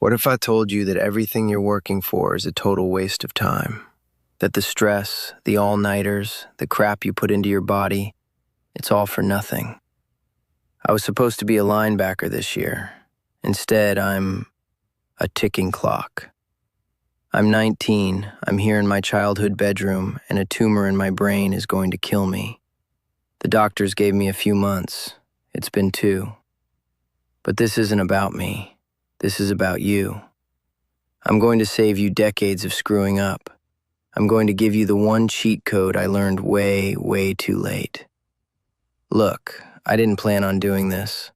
What if I told you that everything you're working for is a total waste of time? That the stress, the all-nighters, the crap you put into your body, it's all for nothing. I was supposed to be a linebacker this year. Instead, I'm a ticking clock. I'm 19, I'm here in my childhood bedroom, and a tumor in my brain is going to kill me. The doctors gave me a few months. It's been 2. But this isn't about me. This is about you. I'm going to save you decades of screwing up. I'm going to give you the one cheat code I learned way, way too late. Look, I didn't plan on doing this.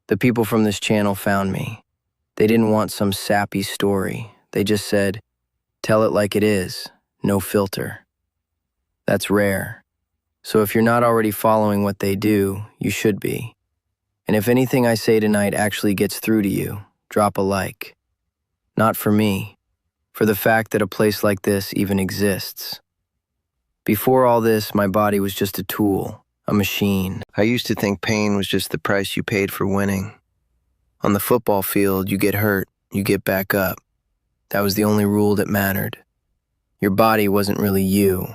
The people from this channel found me. They didn't want some sappy story. They just said, tell it like it is, no filter. That's rare. So if you're not already following what they do, you should be. And if anything I say tonight actually gets through to you, drop a like. Not for me, for the fact that a place like this even exists. Before all this, my body was just a tool, a machine. I used to think pain was just the price you paid for winning. On the football field, you get hurt, you get back up. That was the only rule that mattered. Your body wasn't really you.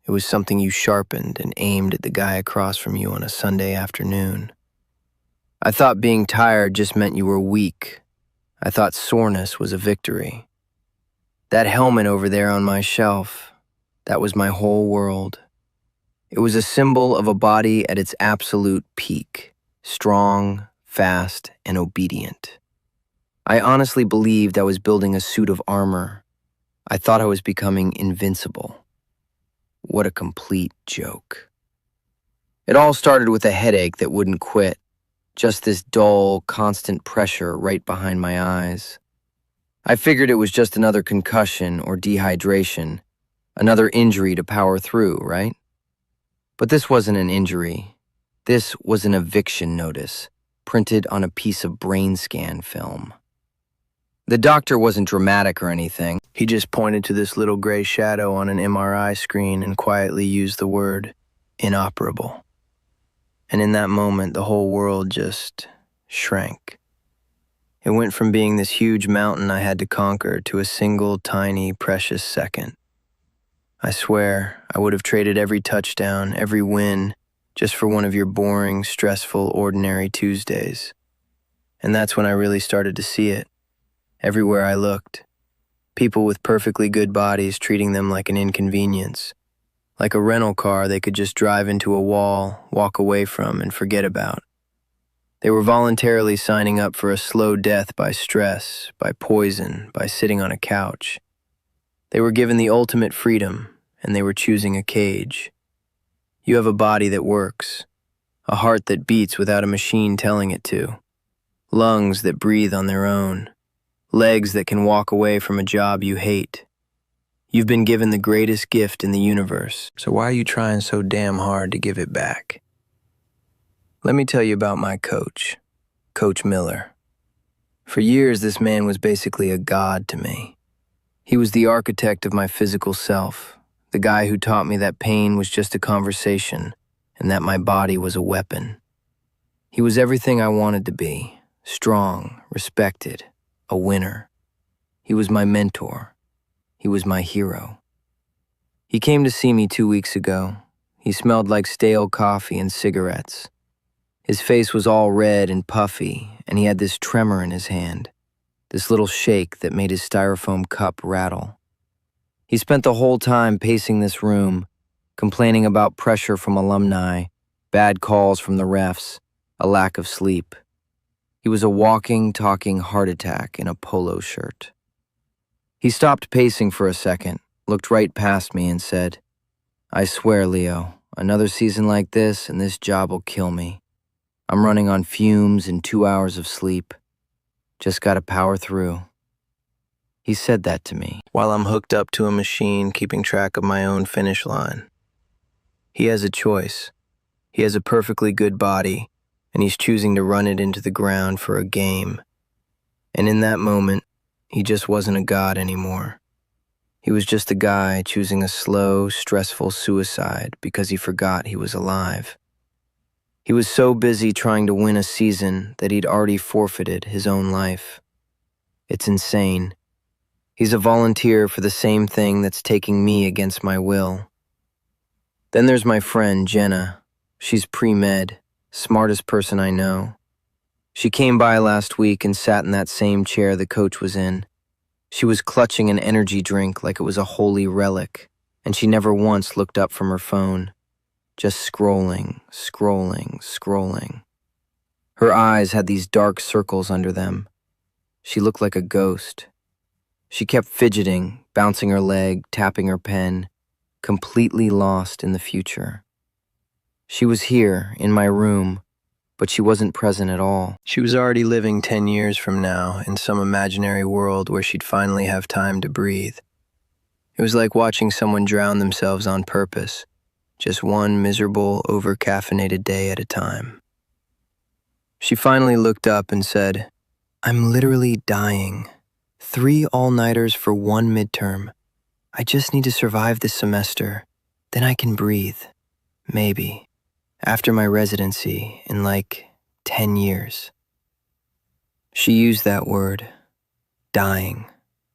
It was something you sharpened and aimed at the guy across from you on a Sunday afternoon. I thought being tired just meant you were weak. I thought soreness was a victory. That helmet over there on my shelf, that was my whole world. It was a symbol of a body at its absolute peak, strong, fast, and obedient. I honestly believed I was building a suit of armor. I thought I was becoming invincible. What a complete joke. It all started with a headache that wouldn't quit. Just this dull, constant pressure right behind my eyes. I figured it was just another concussion or dehydration, another injury to power through, right? But this wasn't an injury. This was an eviction notice, printed on a piece of brain scan film. The doctor wasn't dramatic or anything. He just pointed to this little gray shadow on an MRI screen and quietly used the word inoperable. And in that moment, the whole world just shrank. It went from being this huge mountain I had to conquer to a single, tiny, precious second. I swear, I would have traded every touchdown, every win, just for one of your boring, stressful, ordinary Tuesdays. And that's when I really started to see it. Everywhere I looked. People with perfectly good bodies treating them like an inconvenience. Like a rental car they could just drive into a wall, walk away from, and forget about. They were voluntarily signing up for a slow death by stress, by poison, by sitting on a couch. They were given the ultimate freedom, and they were choosing a cage. You have a body that works, a heart that beats without a machine telling it to, lungs that breathe on their own, legs that can walk away from a job you hate. You've been given the greatest gift in the universe, so why are you trying so damn hard to give it back? Let me tell you about my coach, Coach Miller. For years, this man was basically a god to me. He was the architect of my physical self, the guy who taught me that pain was just a conversation and that my body was a weapon. He was everything I wanted to be, strong, respected, a winner. He was my mentor. He was my hero. He came to see me 2 weeks ago. He smelled like stale coffee and cigarettes. His face was all red and puffy, and he had this tremor in his hand, this little shake that made his styrofoam cup rattle. He spent the whole time pacing this room, complaining about pressure from alumni, bad calls from the refs, a lack of sleep. He was a walking, talking heart attack in a polo shirt. He stopped pacing for a second, looked right past me and said, I swear, Leo, another season like this and this job will kill me. I'm running on fumes and 2 hours of sleep. Just gotta power through. He said that to me while I'm hooked up to a machine keeping track of my own finish line. He has a choice. He has a perfectly good body, and he's choosing to run it into the ground for a game. And in that moment, he just wasn't a god anymore. He was just a guy choosing a slow, stressful suicide because he forgot he was alive. He was so busy trying to win a season that he'd already forfeited his own life. It's insane. He's a volunteer for the same thing that's taking me against my will. Then there's my friend, Jenna. She's pre-med, smartest person I know. She came by last week and sat in that same chair the coach was in. She was clutching an energy drink like it was a holy relic, and she never once looked up from her phone. Just scrolling, scrolling, scrolling. Her eyes had these dark circles under them. She looked like a ghost. She kept fidgeting, bouncing her leg, tapping her pen, completely lost in the future. She was here, in my room, but she wasn't present at all. She was already living 10 years from now in some imaginary world where she'd finally have time to breathe. It was like watching someone drown themselves on purpose, just one miserable, over-caffeinated day at a time. She finally looked up and said, "I'm literally dying. 3 all-nighters for 1 midterm. I just need to survive this semester. Then I can breathe. Maybe. After my residency in like 10 years. She used that word, dying,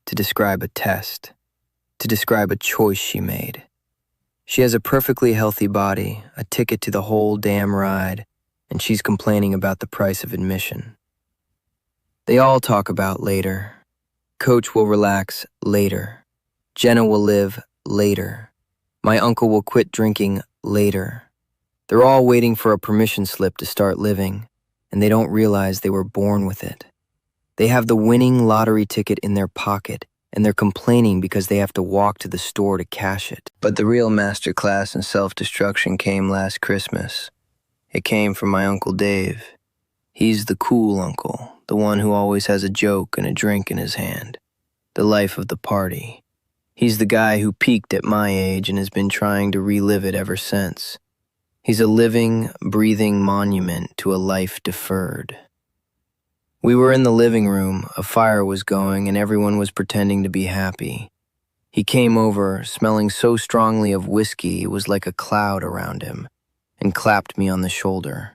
to describe a test, to describe a choice she made. She has a perfectly healthy body, a ticket to the whole damn ride, and she's complaining about the price of admission. They all talk about later. Coach will relax later. Jenna will live later. My uncle will quit drinking later. They're all waiting for a permission slip to start living, and they don't realize they were born with it. They have the winning lottery ticket in their pocket, and they're complaining because they have to walk to the store to cash it. But the real masterclass in self-destruction came last Christmas. It came from my Uncle Dave. He's the cool uncle, the one who always has a joke and a drink in his hand, the life of the party. He's the guy who peaked at my age and has been trying to relive it ever since. He's a living, breathing monument to a life deferred. We were in the living room, a fire was going, and everyone was pretending to be happy. He came over, smelling so strongly of whiskey it was like a cloud around him, and clapped me on the shoulder.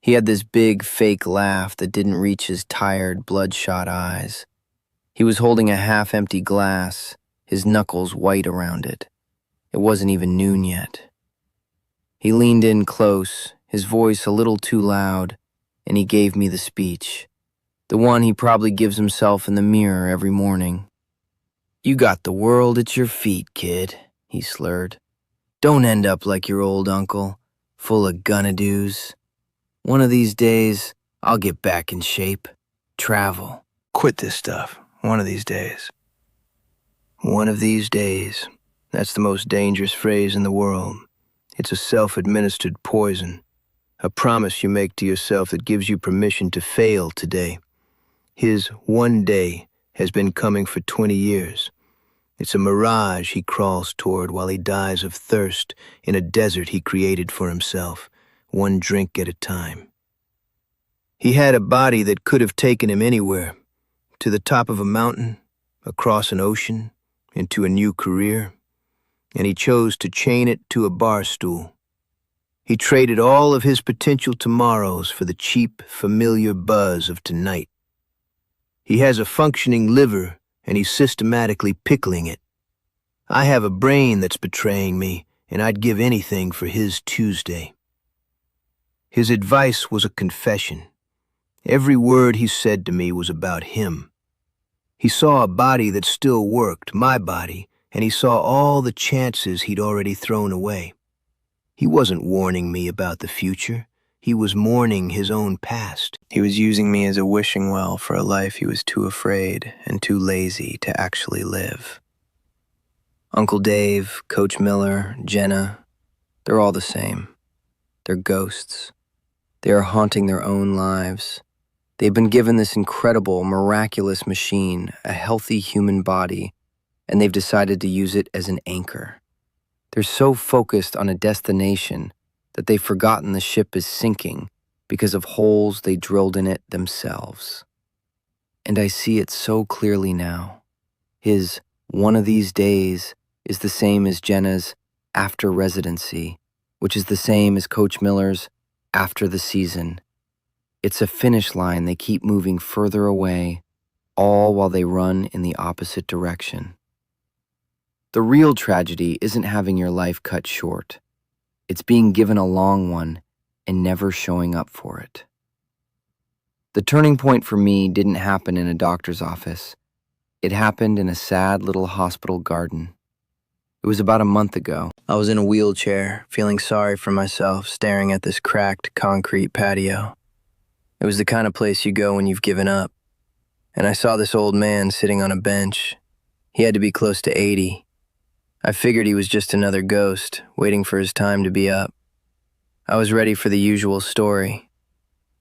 He had this big, fake laugh that didn't reach his tired, bloodshot eyes. He was holding a half-empty glass, his knuckles white around it. It wasn't even noon yet. He leaned in close, his voice a little too loud, and he gave me the speech. The one he probably gives himself in the mirror every morning. "You got the world at your feet, kid," he slurred. "Don't end up like your old uncle, full of gunnadoos. One of these days, I'll get back in shape. Travel. Quit this stuff. One of these days." One of these days. That's the most dangerous phrase in the world. It's a self-administered poison, a promise you make to yourself that gives you permission to fail today. His one day has been coming for 20 years. It's a mirage he crawls toward while he dies of thirst in a desert he created for himself, one drink at a time. He had a body that could have taken him anywhere, to the top of a mountain, across an ocean, into a new career, and he chose to chain it to a bar stool. He traded all of his potential tomorrows for the cheap, familiar buzz of tonight. He has a functioning liver, and he's systematically pickling it. I have a brain that's betraying me, and I'd give anything for his Tuesday. His advice was a confession. Every word he said to me was about him. He saw a body that still worked, my body, and he saw all the chances he'd already thrown away. He wasn't warning me about the future. He was mourning his own past. He was using me as a wishing well for a life he was too afraid and too lazy to actually live. Uncle Dave, Coach Miller, Jenna, they're all the same. They're ghosts. They are haunting their own lives. They've been given this incredible, miraculous machine, a healthy human body, and they've decided to use it as an anchor. They're so focused on a destination that they've forgotten the ship is sinking because of holes they drilled in it themselves. And I see it so clearly now. His "one of these days" is the same as Jenna's "after residency," which is the same as Coach Miller's "after the season." It's a finish line they keep moving further away, all while they run in the opposite direction. The real tragedy isn't having your life cut short. It's being given a long one and never showing up for it. The turning point for me didn't happen in a doctor's office. It happened in a sad little hospital garden. It was about a month ago. I was in a wheelchair, feeling sorry for myself, staring at this cracked concrete patio. It was the kind of place you go when you've given up. And I saw this old man sitting on a bench. He had to be close to 80. I figured he was just another ghost, waiting for his time to be up. I was ready for the usual story.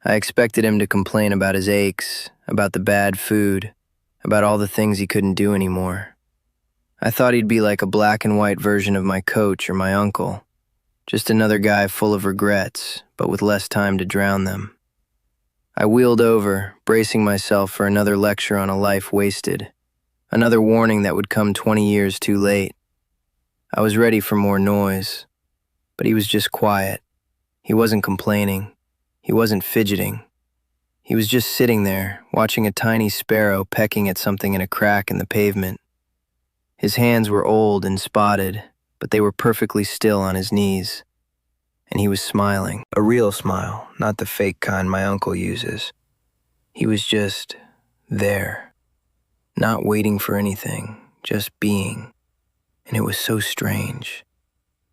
I expected him to complain about his aches, about the bad food, about all the things he couldn't do anymore. I thought he'd be like a black and white version of my coach or my uncle, just another guy full of regrets, but with less time to drown them. I wheeled over, bracing myself for another lecture on a life wasted, another warning that would come 20 years too late. I was ready for more noise, but he was just quiet. He wasn't complaining. He wasn't fidgeting. He was just sitting there, watching a tiny sparrow pecking at something in a crack in the pavement. His hands were old and spotted, but they were perfectly still on his knees. And he was smiling. A real smile, not the fake kind my uncle uses. He was just there, not waiting for anything, just being. And it was so strange.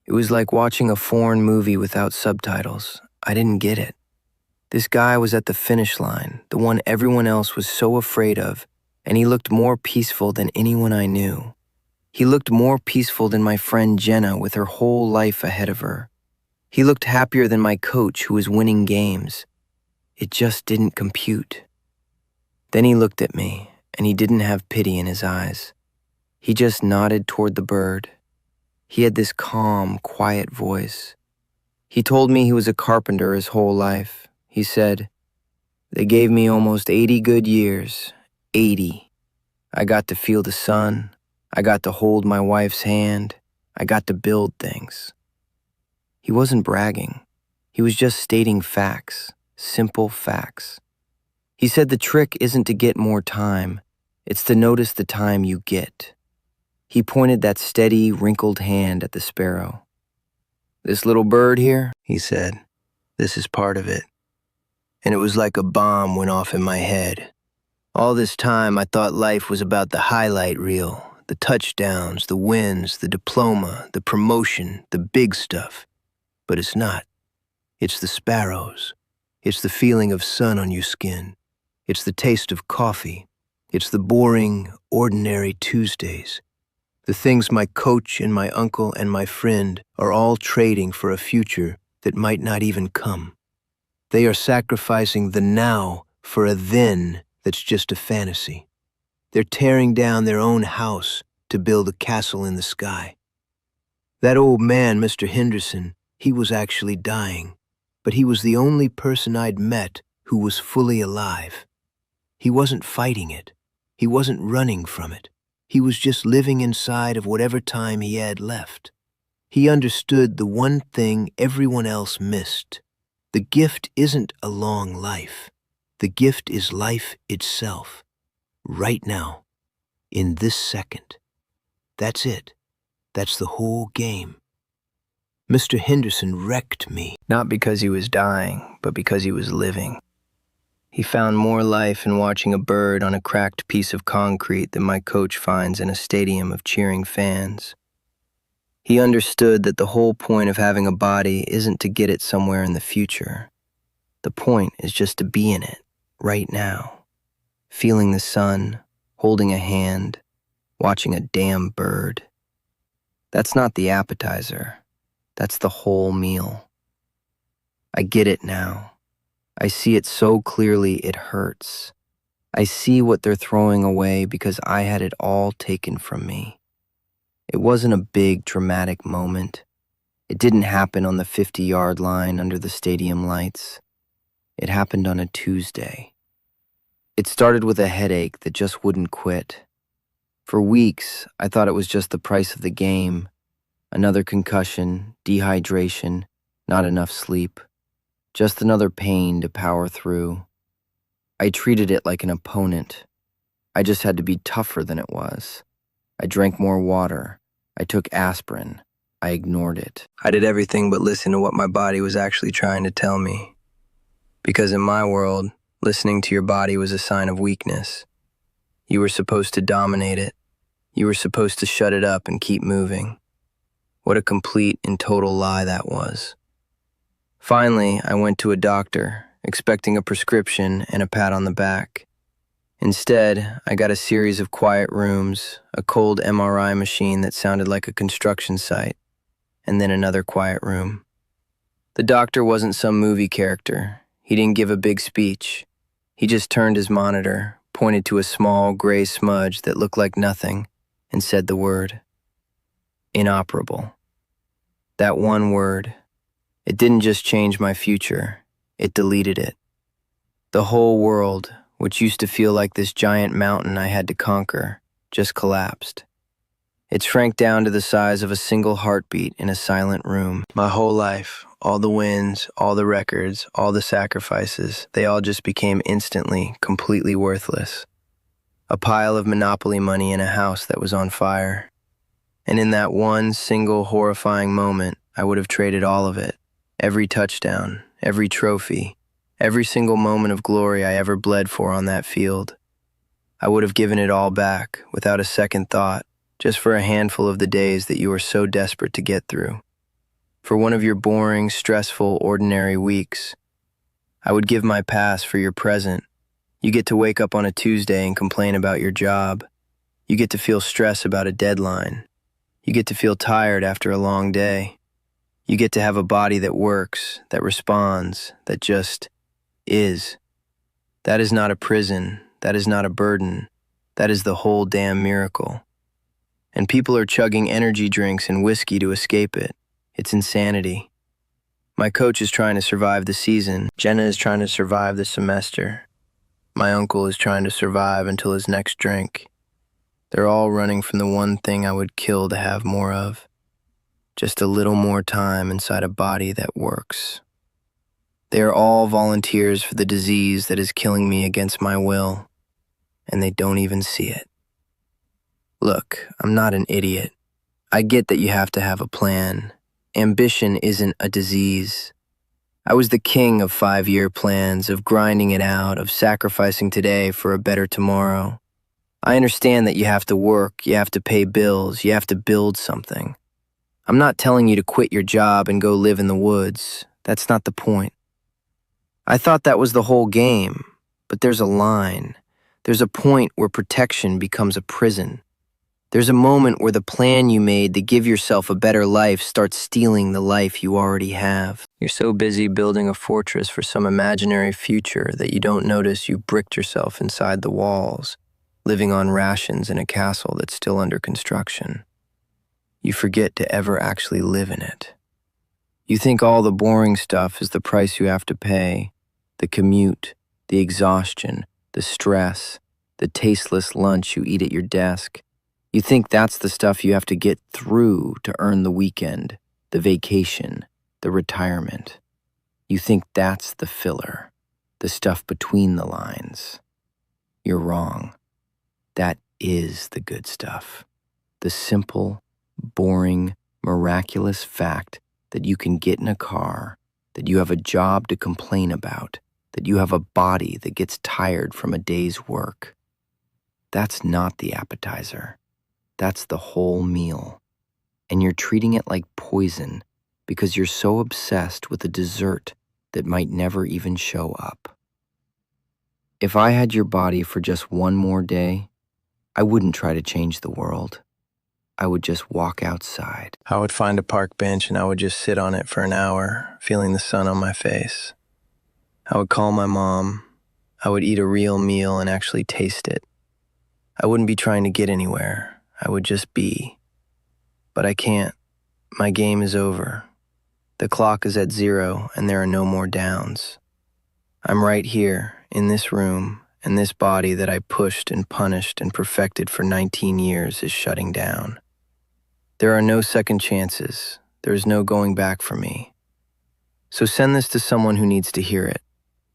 It was like watching a foreign movie without subtitles. I didn't get it. This guy was at the finish line, the one everyone else was so afraid of, and he looked more peaceful than anyone I knew. He looked more peaceful than my friend Jenna with her whole life ahead of her. He looked happier than my coach who was winning games. It just didn't compute. Then he looked at me, and he didn't have pity in his eyes. He just nodded toward the bird. He had this calm, quiet voice. He told me he was a carpenter his whole life. He said, "They gave me almost 80 good years. 80. I got to feel the sun. I got to hold my wife's hand. I got to build things." He wasn't bragging. He was just stating facts, simple facts. He said the trick isn't to get more time. It's to notice the time you get. He pointed that steady, wrinkled hand at the sparrow. "This little bird here," he said, "this is part of it." And it was like a bomb went off in my head. All this time, I thought life was about the highlight reel, the touchdowns, the wins, the diploma, the promotion, the big stuff. But it's not. It's the sparrows. It's the feeling of sun on your skin. It's the taste of coffee. It's the boring, ordinary Tuesdays. The things my coach and my uncle and my friend are all trading for a future that might not even come. They are sacrificing the now for a then that's just a fantasy. They're tearing down their own house to build a castle in the sky. That old man, Mr. Henderson, he was actually dying, but he was the only person I'd met who was fully alive. He wasn't fighting it. He wasn't running from it. He was just living inside of whatever time he had left. He understood the one thing everyone else missed. The gift isn't a long life. The gift is life itself. Right now. In this second. That's it. That's the whole game. Mr. Henderson wrecked me. Not because he was dying, but because he was living. He found more life in watching a bird on a cracked piece of concrete than my coach finds in a stadium of cheering fans. He understood that the whole point of having a body isn't to get it somewhere in the future. The point is just to be in it, right now. Feeling the sun, holding a hand, watching a damn bird. That's not the appetizer. That's the whole meal. I get it now. I see it so clearly it hurts. I see what they're throwing away because I had it all taken from me. It wasn't a big, dramatic moment. It didn't happen on the 50-yard line under the stadium lights. It happened on a Tuesday. It started with a headache that just wouldn't quit. For weeks, I thought it was just the price of the game. Another concussion, dehydration, not enough sleep. Just another pain to power through. I treated it like an opponent. I just had to be tougher than it was. I drank more water. I took aspirin. I ignored it. I did everything but listen to what my body was actually trying to tell me. Because in my world, listening to your body was a sign of weakness. You were supposed to dominate it. You were supposed to shut it up and keep moving. What a complete and total lie that was. Finally, I went to a doctor, expecting a prescription and a pat on the back. Instead, I got a series of quiet rooms, a cold MRI machine that sounded like a construction site, and then another quiet room. The doctor wasn't some movie character. He didn't give a big speech. He just turned his monitor, pointed to a small gray smudge that looked like nothing, and said the word. Inoperable. That one word. It didn't just change my future, it deleted it. The whole world, which used to feel like this giant mountain I had to conquer, just collapsed. It shrank down to the size of a single heartbeat in a silent room. My whole life, all the wins, all the records, all the sacrifices, they all just became instantly, completely worthless. A pile of Monopoly money in a house that was on fire. And in that one single horrifying moment, I would have traded all of it. Every touchdown, every trophy, every single moment of glory I ever bled for on that field. I would have given it all back, without a second thought, just for a handful of the days that you were so desperate to get through. For one of your boring, stressful, ordinary weeks. I would give my pass for your present. You get to wake up on a Tuesday and complain about your job. You get to feel stress about a deadline. You get to feel tired after a long day. You get to have a body that works, that responds, that just is. That is not a prison. That is not a burden. That is the whole damn miracle. And people are chugging energy drinks and whiskey to escape it. It's insanity. My coach is trying to survive the season. Jenna is trying to survive the semester. My uncle is trying to survive until his next drink. They're all running from the one thing I would kill to have more of. Just a little more time inside a body that works. They are all volunteers for the disease that is killing me against my will, and they don't even see it. Look, I'm not an idiot. I get that you have to have a plan. Ambition isn't a disease. I was the king of 5-year plans, of grinding it out, of sacrificing today for a better tomorrow. I understand that you have to work, you have to pay bills, you have to build something. I'm not telling you to quit your job and go live in the woods. That's not the point. I thought that was the whole game, but there's a line. There's a point where protection becomes a prison. There's a moment where the plan you made to give yourself a better life starts stealing the life you already have. You're so busy building a fortress for some imaginary future that you don't notice you bricked yourself inside the walls, living on rations in a castle that's still under construction. You forget to ever actually live in it. You think all the boring stuff is the price you have to pay, the commute, the exhaustion, the stress, the tasteless lunch you eat at your desk. You think that's the stuff you have to get through to earn the weekend, the vacation, the retirement. You think that's the filler, the stuff between the lines. You're wrong. That is the good stuff. The simple, boring, miraculous fact that you can get in a car, that you have a job to complain about, that you have a body that gets tired from a day's work. That's not the appetizer. That's the whole meal. And you're treating it like poison because you're so obsessed with a dessert that might never even show up. If I had your body for just one more day, I wouldn't try to change the world. I would just walk outside. I would find a park bench and I would just sit on it for an hour, feeling the sun on my face. I would call my mom. I would eat a real meal and actually taste it. I wouldn't be trying to get anywhere. I would just be. But I can't. My game is over. The clock is at 0 and there are no more downs. I'm right here, in this room, and this body that I pushed and punished and perfected for 19 years is shutting down. There are no second chances. There is no going back for me. So send this to someone who needs to hear it.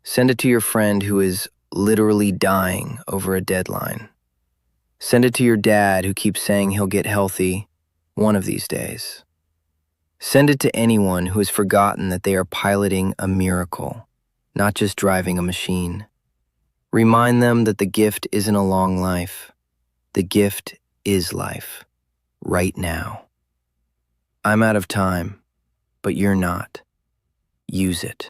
Send it to your friend who is literally dying over a deadline. Send it to your dad who keeps saying he'll get healthy one of these days. Send it to anyone who has forgotten that they are piloting a miracle, not just driving a machine. Remind them that the gift isn't a long life. The gift is life, right now. I'm out of time, but you're not. Use it.